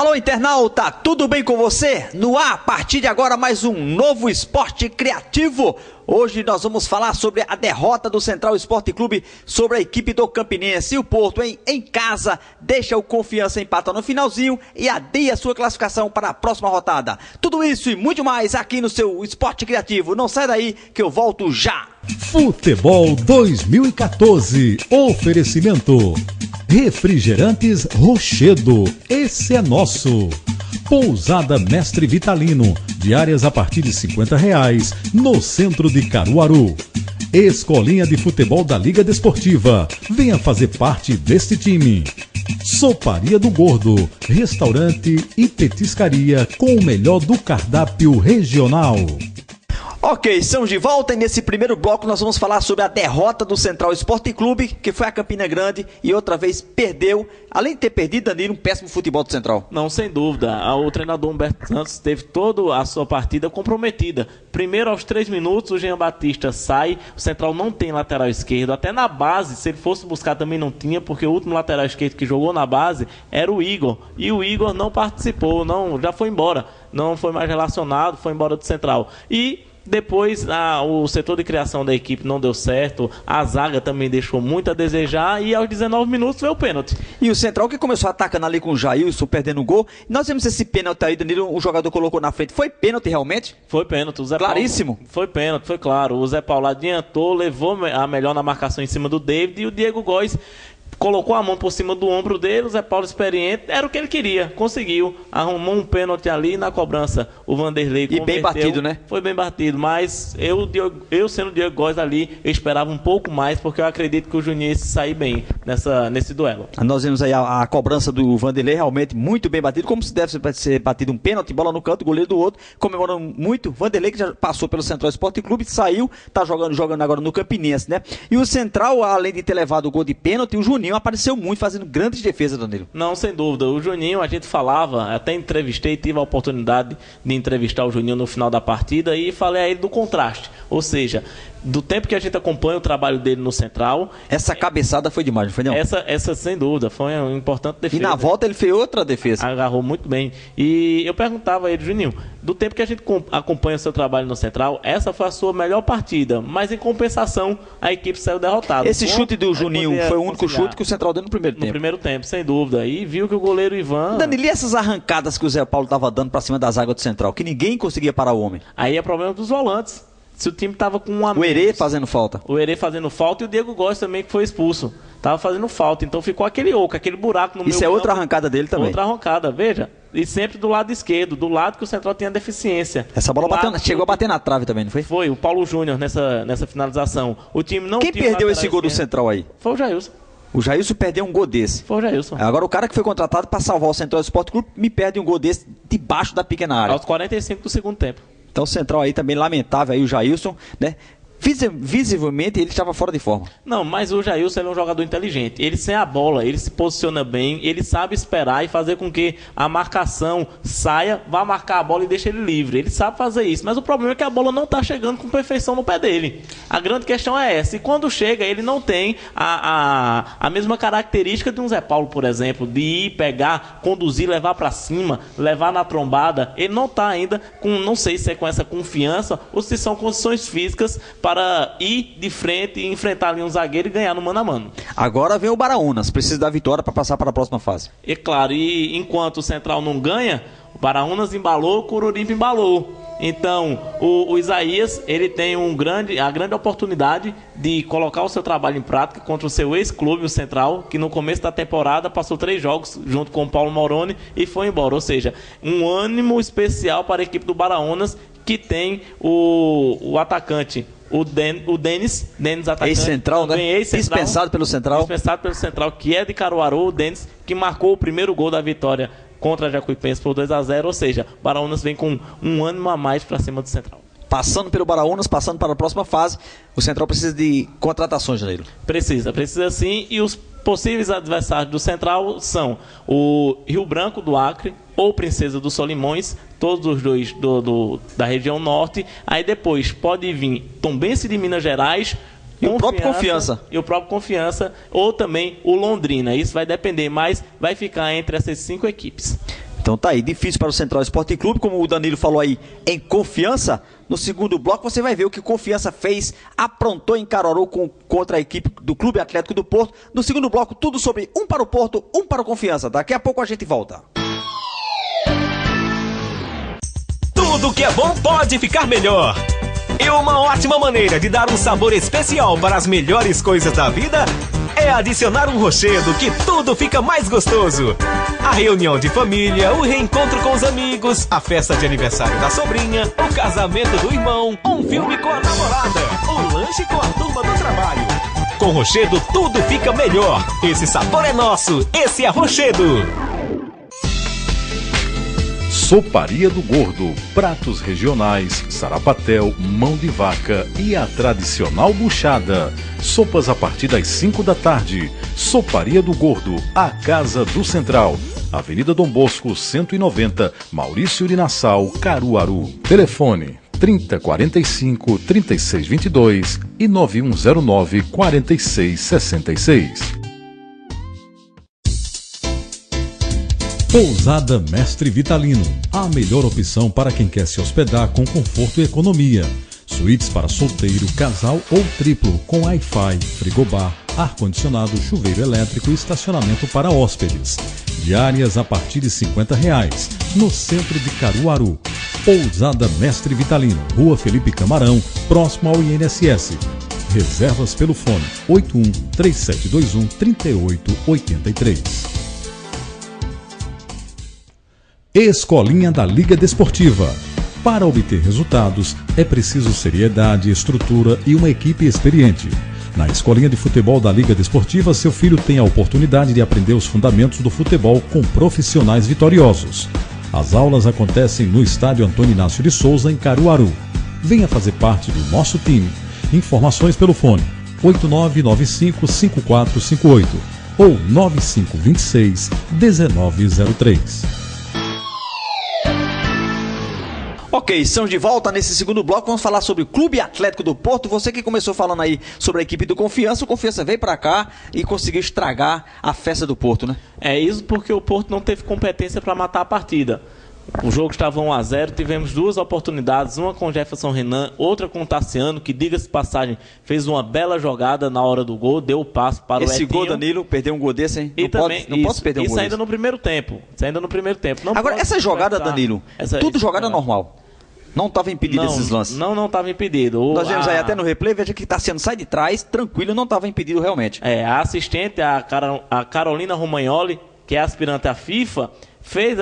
Alô, internauta, tudo bem com você? No ar, a partir de agora, mais um novo Esporte Criativo. Hoje nós vamos falar sobre a derrota do Central Esporte Clube sobre a equipe do Campinense. E o Porto, em casa, deixa o Confiança empatar no finalzinho e adia sua classificação para a próxima rodada. Tudo isso e muito mais aqui no seu Esporte Criativo. Não sai daí que eu volto já. Futebol 2014. Oferecimento. Refrigerantes Rochedo. Esse é nosso. Pousada Mestre Vitalino, diárias a partir de R$50, no centro de Caruaru. Escolinha de Futebol da Liga Desportiva, venha fazer parte deste time. Soparia do Gordo, restaurante e petiscaria com o melhor do cardápio regional. Ok, estamos de volta e nesse primeiro bloco nós vamos falar sobre a derrota do Central Esporte Clube, que foi a Campina Grande e outra vez perdeu, além de ter perdido, Danilo, um péssimo futebol do Central. Não, sem dúvida, o treinador Humberto Santos teve toda a sua partida comprometida. Primeiro, aos 3 minutos, o Jean Batista sai, o Central não tem lateral esquerdo, até na base, se ele fosse buscar também não tinha, porque o último lateral esquerdo que jogou na base era o Igor, e o Igor não participou, já foi embora, não foi mais relacionado, foi embora do Central. E depois o setor de criação da equipe não deu certo, a zaga também deixou muito a desejar e aos 19 minutos veio o pênalti. E o Central que começou atacando ali com o Jailson, perdendo o gol. Nós vimos esse pênalti aí, Danilo, o jogador colocou na frente. Foi pênalti realmente? Foi pênalti. O Zé Claríssimo. Paulo, foi pênalti, foi claro. O Zé Paulo adiantou, levou a melhor na marcação em cima do David e o Diego Góes colocou a mão por cima do ombro dele, o Zé Paulo experiente, era o que ele queria, conseguiu, arrumou um pênalti ali na cobrança, o Vanderlei converteu. E bem batido, né? Foi bem batido, mas eu sendo o Diego Góes ali, eu esperava um pouco mais, porque eu acredito que o Juninho ia sair bem nesse duelo. Nós vimos aí a cobrança do Vanderlei, realmente muito bem batido, como se deve ser batido um pênalti, bola no canto, goleiro do outro, comemorando muito. Vanderlei que já passou pelo Central Esporte Clube, saiu, tá jogando agora no Campinense, né? E o Central, além de ter levado o gol de pênalti, o Juninho apareceu muito, fazendo grandes defesas, Danilo. Não, sem dúvida. O Juninho, a gente falava, até entrevistei, tive a oportunidade de entrevistar o Juninho no final da partida e falei a ele do contraste. Ou seja, do tempo que a gente acompanha o trabalho dele no Central. Essa cabeçada foi demais, não foi não? Essa sem dúvida, foi uma importante defesa. E na volta ele fez outra defesa. Agarrou muito bem. E eu perguntava a ele, Juninho, do tempo que a gente acompanha o seu trabalho no Central, essa foi a sua melhor partida, mas em compensação a equipe saiu derrotada. Esse chute do Juninho foi o único chute que o Central deu no primeiro tempo. No primeiro tempo, sem dúvida. E viu que o goleiro Ivan... Danilo, e essas arrancadas que o Zé Paulo estava dando para cima das águas do Central, que ninguém conseguia parar o homem? Aí é problema dos volantes. Se o time tava com o Herê fazendo falta. O Herê fazendo falta e o Diego Góes também, que foi expulso. Tava fazendo falta. Então ficou aquele oco, aquele buraco no meio. Isso é outra arrancada dele também. Outra arrancada, veja. E sempre do lado esquerdo, do lado que o Central tinha deficiência. Essa bola chegou a bater na trave também, não foi? Foi, o Paulo Júnior nessa finalização. O time não Quem tinha perdeu esse gol do Central aí? Foi o Jailson. O Jailson perdeu um gol desse. Foi o Jailson. Agora o cara que foi contratado para salvar o Central Esporte Clube me perde um gol desse debaixo da pequena área. Aos 45 do segundo tempo. Então o Central aí também lamentável aí o Jailson, né? Visivelmente ele estava fora de forma. Não, mas o Jailson é um jogador inteligente. Ele sem a bola, ele se posiciona bem, ele sabe esperar e fazer com que a marcação saia, vá marcar a bola e deixe ele livre. Ele sabe fazer isso, mas o problema é que a bola não está chegando com perfeição no pé dele. A grande questão é essa. E quando chega, ele não tem a mesma característica de um Zé Paulo, por exemplo, de ir, pegar, conduzir, levar para cima, levar na trombada. Ele não está ainda com, não sei se é com essa confiança ou se são condições físicas para ir de frente e enfrentar ali um zagueiro e ganhar no mano a mano. Agora vem o Baraunas, precisa da vitória para passar para a próxima fase. E claro, e enquanto o Central não ganha, o Baraunas embalou, o Coruripe embalou. Então, o Isaías, ele tem a grande oportunidade de colocar o seu trabalho em prática contra o seu ex-clube, o Central, que no começo da temporada passou 3 jogos junto com o Paulo Moroni e foi embora. Ou seja, um ânimo especial para a equipe do Baraunas, que tem o atacante, o Denis atacante. Ex-central, né? Dispensado pelo Central. Dispensado pelo Central, que é de Caruaru, o Denis, que marcou o primeiro gol da vitória contra a Jacuipense por 2-0, ou seja, o Baraunas vem com um ânimo a mais para cima do Central. Passando pelo Baraunas, passando para a próxima fase, o Central precisa de contratações, Janeiro. Precisa sim, e os possíveis adversários do Central são o Rio Branco do Acre ou Princesa dos Solimões, todos os dois da região norte. Aí depois pode vir Tombense de Minas Gerais, e o próprio Confiança. E o próprio Confiança, ou também o Londrina. Isso vai depender, mas vai ficar entre essas 5 equipes. Então tá aí, difícil para o Central Esporte Clube, como o Danilo falou aí, em Confiança. No segundo bloco você vai ver o que Confiança fez, aprontou em Caruaru contra a equipe do Clube Atlético do Porto. No segundo bloco, tudo sobre um para o Porto, um para o Confiança. Daqui a pouco a gente volta. Tudo que é bom pode ficar melhor. E uma ótima maneira de dar um sabor especial para as melhores coisas da vida é adicionar um rochedo, que tudo fica mais gostoso. A reunião de família, o reencontro com os amigos, a festa de aniversário da sobrinha, o casamento do irmão, um filme com a namorada, o lanche com a turma do trabalho. Com rochedo tudo fica melhor. Esse sabor é nosso, esse é rochedo. Soparia do Gordo, pratos regionais, sarapatel, mão de vaca e a tradicional buchada. Sopas a partir das 5 da tarde. Soparia do Gordo, a Casa do Central. Avenida Dom Bosco, 190, Maurício de Nassau, Caruaru. Telefone 3045-3622 e 9109-4666. Pousada Mestre Vitalino, a melhor opção para quem quer se hospedar com conforto e economia. Suítes para solteiro, casal ou triplo, com Wi-Fi, frigobar, ar-condicionado, chuveiro elétrico e estacionamento para hóspedes. Diárias a partir de R$50, no centro de Caruaru. Pousada Mestre Vitalino, Rua Felipe Camarão, próximo ao INSS. Reservas pelo fone 81-3721-3883. Escolinha da Liga Desportiva. Para obter resultados, é preciso seriedade, estrutura e uma equipe experiente. Na Escolinha de Futebol da Liga Desportiva, seu filho tem a oportunidade de aprender os fundamentos do futebol com profissionais vitoriosos. As aulas acontecem no Estádio Antônio Inácio de Souza, em Caruaru. Venha fazer parte do nosso time. Informações pelo fone 8995-5458 ou 9526-1903. Ok, estamos de volta nesse segundo bloco, vamos falar sobre o Clube Atlético do Porto. Você que começou falando aí sobre a equipe do Confiança, o Confiança veio pra cá e conseguiu estragar a festa do Porto, né? É isso, porque o Porto não teve competência para matar a partida. O jogo estava 1-0, tivemos duas oportunidades, uma com Jefferson Renan, outra com o Tassiano, que, diga-se de passagem, fez uma bela jogada na hora do gol, deu o passo para o Etinho. Esse gol, Danilo, perdeu um gol desse, hein? Não pode perder um gol desse. Isso ainda no primeiro tempo. Não. Agora, essa jogada, Danilo, tudo jogada normal. Não estava impedido esses lances. Não estava impedido. Nós vemos aí até no replay, veja que Tassiano sai de trás, tranquilo, não estava impedido realmente. A assistente, a Carolina Romagnoli, que é aspirante à FIFA, fez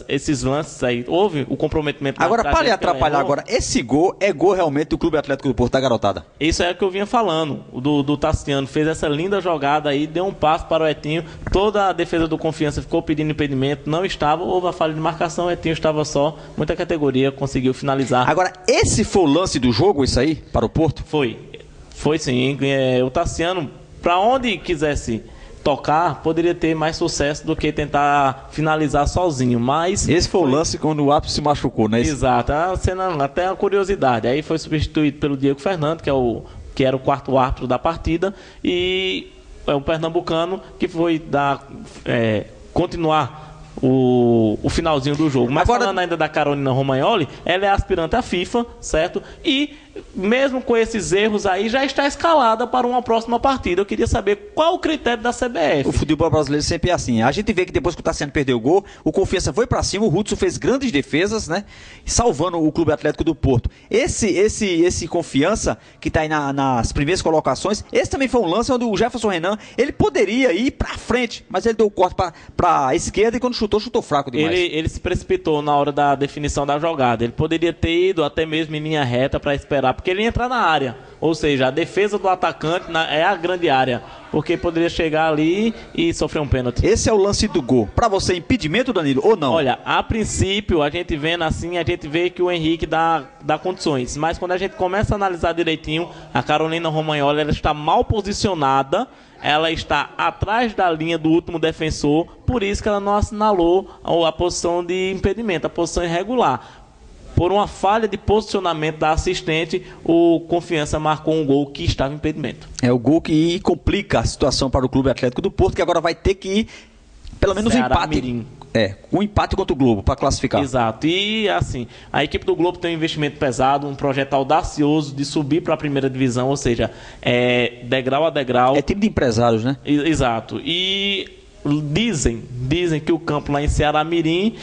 esses lances aí. Houve o comprometimento. Agora, para de atrapalhar agora. Esse gol é gol realmente do Clube Atlético do Porto, da garotada. Isso é o que eu vinha falando. Do Tassiano fez essa linda jogada aí, deu um passo para o Etinho. Toda a defesa do Confiança ficou pedindo impedimento, não estava. Houve a falha de marcação, o Etinho estava só. Muita categoria, conseguiu finalizar. Agora, esse foi o lance do jogo, isso aí, para o Porto? Foi sim. O Tassiano, para onde quisesse tocar, poderia ter mais sucesso do que tentar finalizar sozinho, mas... Esse foi o lance quando o ápice se machucou, né? Exato, a cena, até a curiosidade. Aí foi substituído pelo Diego Fernando, que era o quarto árbitro da partida, e é o pernambucano que foi continuar o finalzinho do jogo. Mas agora, falando ainda da Carolina Romagnoli, ela é aspirante à FIFA, certo? E mesmo com esses erros aí, já está escalada para uma próxima partida. Eu queria saber qual o critério da CBF. O futebol brasileiro sempre é assim. A gente vê que depois que o Tassiano perdeu o gol, o Confiança foi para cima, o Hudson fez grandes defesas, né? Salvando o Clube Atlético do Porto. Esse Confiança, que está aí nas primeiras colocações, esse também foi um lance onde o Jefferson Renan, ele poderia ir para frente, mas ele deu o corte para a esquerda e quando chutou fraco demais. Ele se precipitou na hora da definição da jogada. Ele poderia ter ido até mesmo em linha reta para esperar, porque ele ia entrar na área. Ou seja, a defesa do atacante é a grande área, porque poderia chegar ali e sofrer um pênalti. Esse é o lance do gol. Para você, impedimento, Danilo, ou não? Olha, a princípio, a gente vendo assim, a gente vê que o Henrique dá condições. Mas quando a gente começa a analisar direitinho, a Carolina Romagnoli, ela está mal posicionada, ela está atrás da linha do último defensor, por isso que ela não assinalou a posição de impedimento, a posição irregular. Por uma falha de posicionamento da assistente, o Confiança marcou um gol que estava em impedimento. É o gol que complica a situação para o Clube Atlético do Porto, que agora vai ter que ir, pelo menos, um empate Com empate contra o Globo para classificar. Exato. E assim, a equipe do Globo tem um investimento pesado, um projeto audacioso de subir para a primeira divisão, ou seja, degrau a degrau. É time de empresários, né? Exato. E dizem que o campo lá em Ceará-Mirim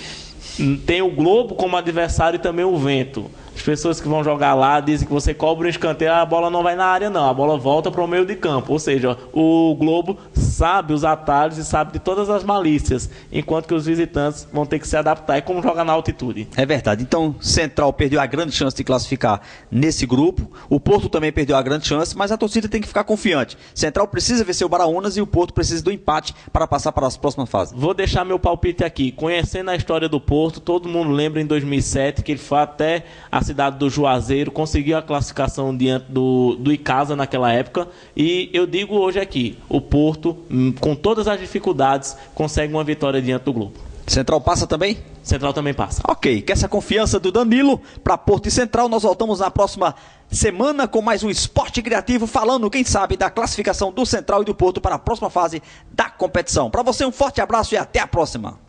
tem o Globo como adversário e também o Vento. As pessoas que vão jogar lá dizem que você cobra um escanteio, a bola não vai na área não, a bola volta para o meio de campo. Ou seja, o Globo sabe os atalhos e sabe de todas as malícias, enquanto que os visitantes vão ter que se adaptar. É como jogar na altitude. É verdade. Então, Central perdeu a grande chance de classificar nesse grupo. O Porto também perdeu a grande chance, mas a torcida tem que ficar confiante. Central precisa vencer o Baraunas e o Porto precisa do empate para passar para as próximas fases. Vou deixar meu palpite aqui. Conhecendo a história do Porto, todo mundo lembra em 2007 que ele foi até a cidade do Juazeiro, conseguiu a classificação diante do Icasa naquela época, e eu digo hoje aqui, o Porto, com todas as dificuldades, consegue uma vitória diante do Globo. Central passa também? Central também passa. Ok, com essa confiança do Danilo para Porto e Central, nós voltamos na próxima semana com mais um Esporte Criativo, falando, quem sabe, da classificação do Central e do Porto para a próxima fase da competição. Para você, um forte abraço e até a próxima.